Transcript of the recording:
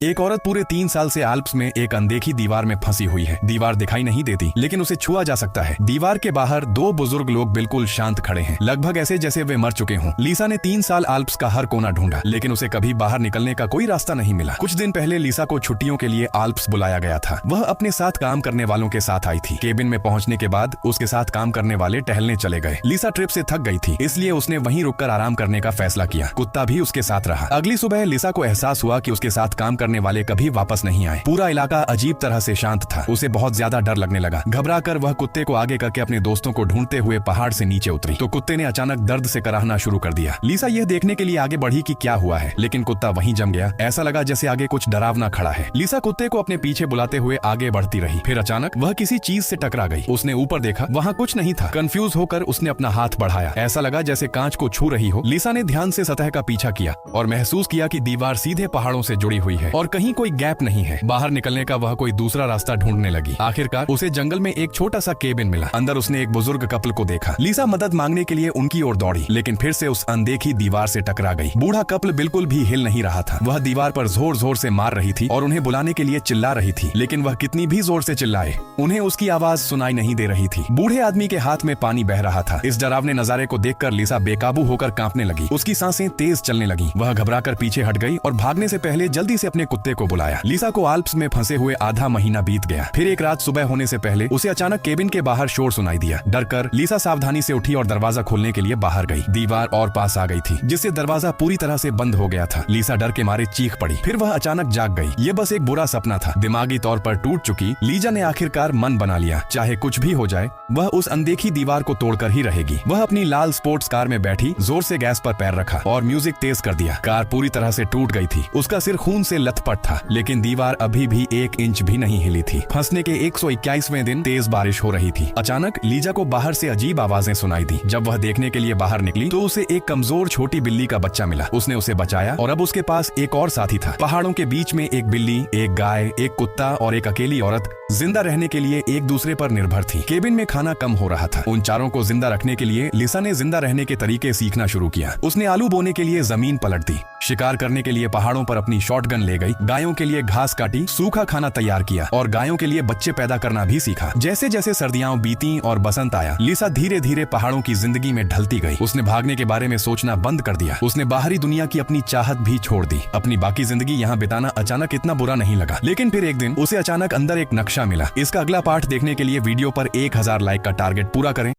एक औरत पूरे 3 साल से आल्प्स में एक अनदेखी दीवार में फंसी हुई है। दीवार दिखाई नहीं देती, लेकिन उसे छुआ जा सकता है। दीवार के बाहर दो बुजुर्ग लोग बिल्कुल शांत खड़े हैं, लगभग ऐसे जैसे वे मर चुके हों। लीसा ने 3 साल आल्प्स का हर कोना ढूंढा, लेकिन उसे कभी बाहर निकलने का कोई रास्ता नहीं मिला। कुछ दिन पहले लीसा को छुट्टियों के लिए आल्प्स बुलाया गया था। वह अपने साथ काम करने वालों के साथ आई थी। केबिन में पहुंचने के बाद उसके साथ काम करने वाले टहलने चले गए। लीसा ट्रिप से थक गई थी, इसलिए उसने वहीं रुककर आराम करने का फैसला किया। कुत्ता भी उसके साथ रहा। अगली सुबह लीसा को एहसास हुआ कि उसके साथ काम करने वाले कभी वापस नहीं आए। पूरा इलाका अजीब तरह से शांत था। उसे बहुत ज्यादा डर लगने लगा। घबराकर वह कुत्ते को आगे करके अपने दोस्तों को ढूंढते हुए पहाड़ से नीचे उतरी, तो कुत्ते ने अचानक दर्द से कराहना शुरू कर दिया। लीसा यह देखने के लिए आगे बढ़ी कि क्या हुआ है, लेकिन कुत्ता वहीं जम गया। ऐसा लगा जैसे आगे कुछ डरावना खड़ा है। लीसा कुत्ते को अपने पीछे बुलाते हुए आगे बढ़ती रही। फिर अचानक वह किसी चीज से टकरा गई। उसने ऊपर देखा, वहाँ कुछ नहीं था। कंफ्यूज होकर उसने अपना हाथ बढ़ाया। ऐसा लगा जैसे कांच को छू रही हो। लीसा ने ध्यान से सतह का पीछा किया और महसूस किया कि दीवार सीधे पहाड़ों से जुड़ी हुई है और कहीं कोई गैप नहीं है। बाहर निकलने का वह कोई दूसरा रास्ता ढूंढने लगी। आखिरकार उसे जंगल में एक छोटा सा केबिन मिला। अंदर उसने एक बुजुर्ग कपल को देखा। लीसा मदद मांगने के लिए उनकी ओर दौड़ी, लेकिन फिर से उस अनदेखी दीवार से टकरा गई। बूढ़ा कपल बिल्कुल भी हिल नहीं रहा था। वह दीवार पर जोर जोर से मार रही थी और उन्हें बुलाने के लिए चिल्ला रही थी, लेकिन वह कितनी भी जोर से चिल्लाए, उन्हें उसकी आवाज सुनाई नहीं दे रही थी। बूढ़े आदमी के हाथ में पानी बह रहा था। इस डरावने नजारे को देखकर लीसा बेकाबू होकर कांपने लगी। उसकी सांसें तेज चलने लगी। वह घबराकर पीछे हट गई और भागने से पहले जल्दी से अपने कुत्ते को बुलाया। लीसा को आल्प्स में फंसे हुए आधा महीना बीत गया। फिर एक रात सुबह होने से पहले उसे अचानक केबिन के बाहर शोर सुनाई दिया। डरकर लीसा सावधानी से उठी और दरवाजा खोलने के लिए बाहर गई। दीवार और पास आ गई थी, जिससे दरवाजा पूरी तरह से बंद हो गया था। लीसा डर के मारे चीख पड़ी। फिर वह अचानक जाग गई। ये बस एक बुरा सपना था। दिमागी तौर पर टूट चुकी लीजा ने आखिरकार मन बना लिया, चाहे कुछ भी हो जाए वह उस अनदेखी दीवार को तोड़कर ही रहेगी। वह अपनी लाल स्पोर्ट्स कार में बैठी, जोर से गैस पर पैर रखा और म्यूजिक तेज कर दिया। कार पूरी तरह से टूट गई थी। उसका सिर खून से लथपथ था, लेकिन दीवार अभी भी 1 इंच भी नहीं हिली थी। फंसने के 121वें दिन तेज बारिश हो रही थी। अचानक लीजा को बाहर से अजीब आवाजें सुनाई दी। जब वह देखने के लिए बाहर निकली तो उसे एक कमजोर छोटी बिल्ली का बच्चा मिला। उसने उसे बचाया और अब उसके पास एक और साथी था। पहाड़ों के बीच में एक बिल्ली, एक गाय, एक कुत्ता और एक अकेली औरत जिंदा रहने के लिए एक दूसरे पर निर्भर थी। केबिन में खाना कम हो रहा था। उन चारों को जिंदा रखने के लिए लीसा ने जिंदा रहने के तरीके सीखना शुरू किया। उसने आलू बोने के लिए जमीन पलट दी, शिकार करने के लिए पहाड़ों पर अपनी शॉटगन ले गई, गायों के लिए घास काटी, सूखा खाना तैयार किया और गायों के लिए बच्चे पैदा करना भी सीखा। जैसे जैसे सर्दियां बीती और बसंत आया, लीसा धीरे धीरे पहाड़ों की जिंदगी में ढलती गई। उसने भागने के बारे में सोचना बंद कर दिया। उसने बाहरी दुनिया की अपनी चाहत भी छोड़ दी। अपनी बाकी जिंदगी यहाँ बिताना अचानक इतना बुरा नहीं लगा। लेकिन फिर एक दिन उसे अचानक अंदर एक नक्शा मिला। इसका अगला पार्ट देखने के लिए वीडियो पर 1000 लाइक का टारगेट पूरा करें।